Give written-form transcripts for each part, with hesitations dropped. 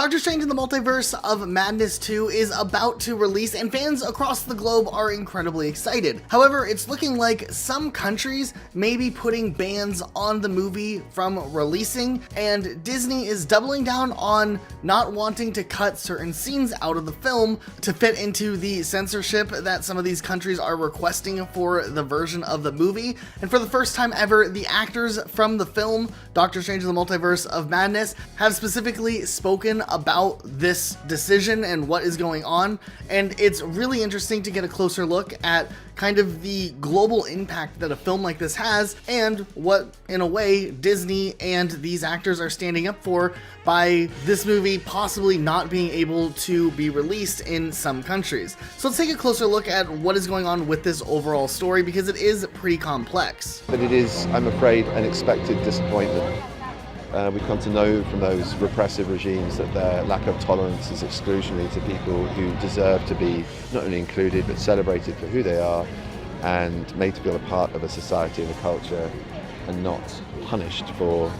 Doctor Strange in the Multiverse of Madness 2 is about to release, and fans across the globe are incredibly excited. However, it's looking like some countries may be putting bans on the movie from releasing, and Disney is doubling down on not wanting to cut certain scenes out of the film to fit into the censorship that some of these countries are requesting for the version of the movie. And for the first time ever, the actors from the film Doctor Strange in the Multiverse of Madness have specifically spoken about this decision and what is going on, and it's really interesting to get a closer look at kind of the global impact that a film like this has, and what, in a way, Disney and these actors are standing up for by this movie possibly not being able to be released in some countries. So let's take a closer look at what is going on with this overall story, because it is pretty complex. But it is, I'm afraid, an expected disappointment. We've come to know from those repressive regimes that their lack of tolerance is exclusionary to people who deserve to be not only included but celebrated for who they are and made to feel a part of a society and a culture, and not punished for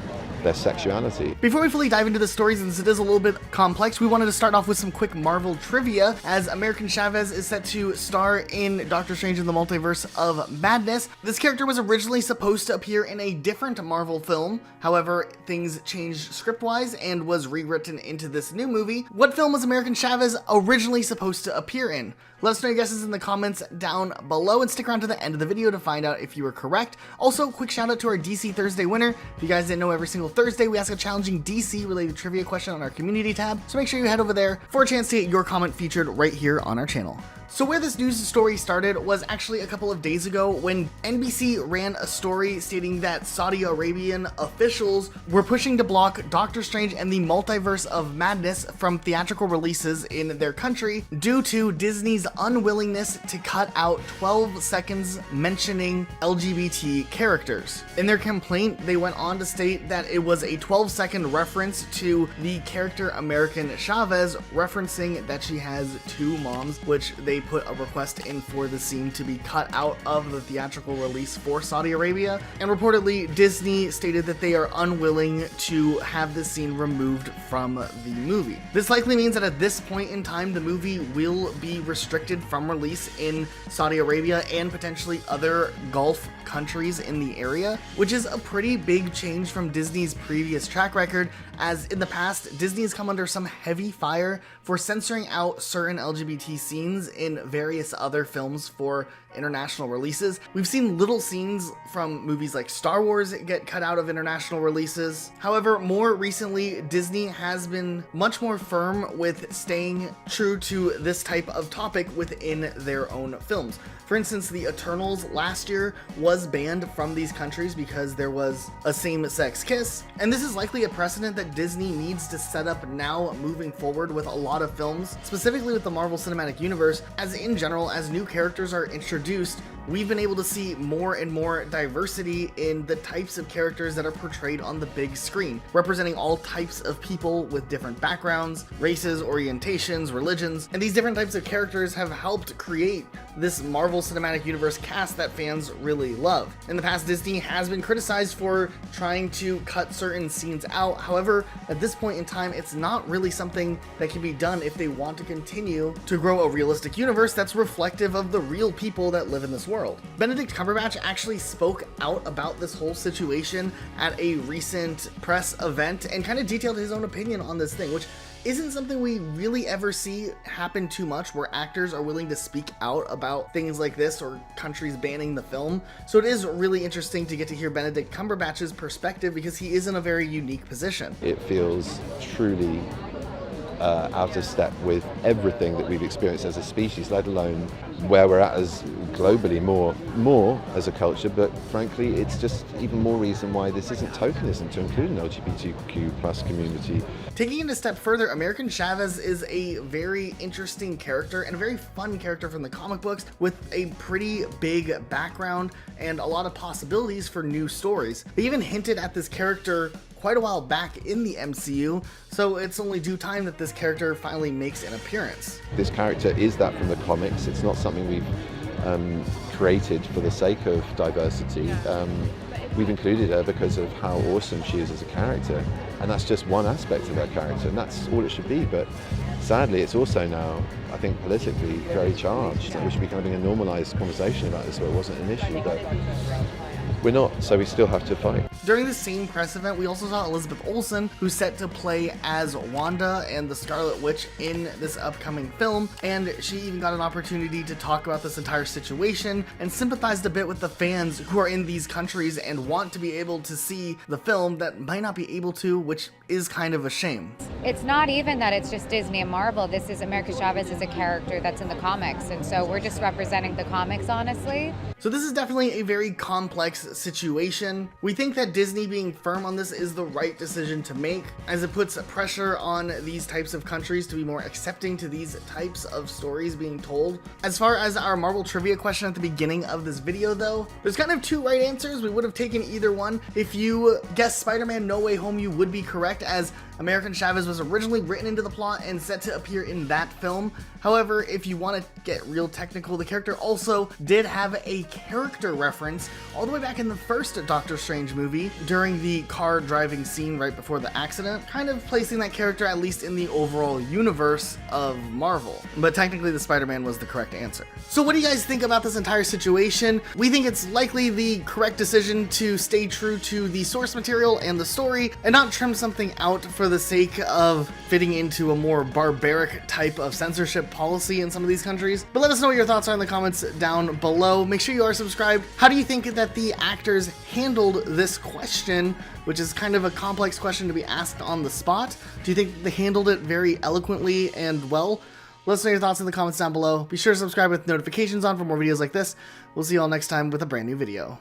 their sexuality. Before we fully dive into the story, since it is a little bit complex, we wanted to start off with some quick Marvel trivia, as American Chavez is set to star in Doctor Strange in the Multiverse of Madness. This character was originally supposed to appear in a different Marvel film, however, things changed script-wise and was rewritten into this new movie. What film was American Chavez originally supposed to appear in? Let us know your guesses in the comments down below, and stick around to the end of the video to find out if you were correct. Also, quick shout out to our DC Thursday winner. If you guys didn't know, every single Thursday we ask a challenging DC related trivia question on our community tab, so make sure you head over there for a chance to get your comment featured right here on our channel. So where this news story started was actually a couple of days ago when NBC ran a story stating that Saudi Arabian officials were pushing to block Doctor Strange and the Multiverse of Madness from theatrical releases in their country due to Disney's unwillingness to cut out 12 seconds mentioning LGBT characters. In their complaint, they went on to state that it was a 12-second reference to the character American Chavez, referencing that she has two moms, which they put a request in for the scene to be cut out of the theatrical release for Saudi Arabia, and reportedly Disney stated that they are unwilling to have this scene removed from the movie. This likely means that at this point in time the movie will be restricted from release in Saudi Arabia and potentially other Gulf countries in the area, which is a pretty big change from Disney's previous track record, as in the past Disney has come under some heavy fire for censoring out certain LGBT scenes in various other films for international releases. We've seen little scenes from movies like Star Wars get cut out of international releases. However, more recently, Disney has been much more firm with staying true to this type of topic within their own films. For instance, the Eternals last year was banned from these countries because there was a same-sex kiss, and this is likely a precedent that Disney needs to set up now moving forward with a lot of films, specifically with the Marvel Cinematic Universe, as in general, as new characters are introduced, we've been able to see more and more diversity in the types of characters that are portrayed on the big screen, representing all types of people with different backgrounds, races, orientations, religions, and these different types of characters have helped create this Marvel Cinematic Universe cast that fans really love. In the past, Disney has been criticized for trying to cut certain scenes out. However, at this point in time, it's not really something that can be done if they want to continue to grow a realistic universe that's reflective of the real people that live in this world. Benedict Cumberbatch actually spoke out about this whole situation at a recent press event and kind of detailed his own opinion on this thing, which isn't something we really ever see happen too much, where actors are willing to speak out about things like this or countries banning the film. So it is really interesting to get to hear Benedict Cumberbatch's perspective, because he is in a very unique position. It feels truly out of step with everything that we've experienced as a species, let alone where we're at as globally, more as a culture. But frankly, it's just even more reason why this isn't tokenism to include an LGBTQ+ community. Taking it a step further, American Chavez is a very interesting character and a very fun character from the comic books, with a pretty big background and a lot of possibilities for new stories. They even hinted at this character quite a while back in the MCU, so it's only due time that this character finally makes an appearance. This character is that from the comics. It's not something we've created for the sake of diversity. we've included her because of how awesome she is as a character, and that's just one aspect of her character, and that's all it should be. But sadly, it's also now, I think, politically very charged. We should be having a normalised conversation about this where it wasn't an issue, but we're not, so we still have to fight. During the same press event, we also saw Elizabeth Olsen, who's set to play as Wanda and the Scarlet Witch in this upcoming film, and she even got an opportunity to talk about this entire situation and sympathized a bit with the fans who are in these countries and want to be able to see the film that might not be able to, which is kind of a shame. It's not even that it's just Disney and Marvel. This is America Chavez is a character that's in the comics, and so we're just representing the comics, honestly. So this is definitely a very complex situation. We think that Disney being firm on this is the right decision to make, as it puts pressure on these types of countries to be more accepting to these types of stories being told. As far as our Marvel trivia question at the beginning of this video though, there's kind of two right answers. We would have taken either one. If you guessed Spider-Man No Way Home, you would be correct, as American Chavez was originally written into the plot and set to appear in that film. However, if you want to get real technical, the character also did have a character reference all the way back in the first Doctor Strange movie during the car driving scene right before the accident, kind of placing that character at least in the overall universe of Marvel. But technically the Spider-Man was the correct answer. So what do you guys think about this entire situation? We think it's likely the correct decision to stay true to the source material and the story and not trim something out for the sake of fitting into a more barbaric type of censorship policy in some of these countries. But let us know what your thoughts are in the comments down below. Make sure you are subscribed. How do you think that the actors handled this question, which is kind of a complex question to be asked on the spot? Do you think they handled it very eloquently and well? Let us know your thoughts in the comments down below. Be sure to subscribe with notifications on for more videos like this. We'll see you all next time with a brand new video.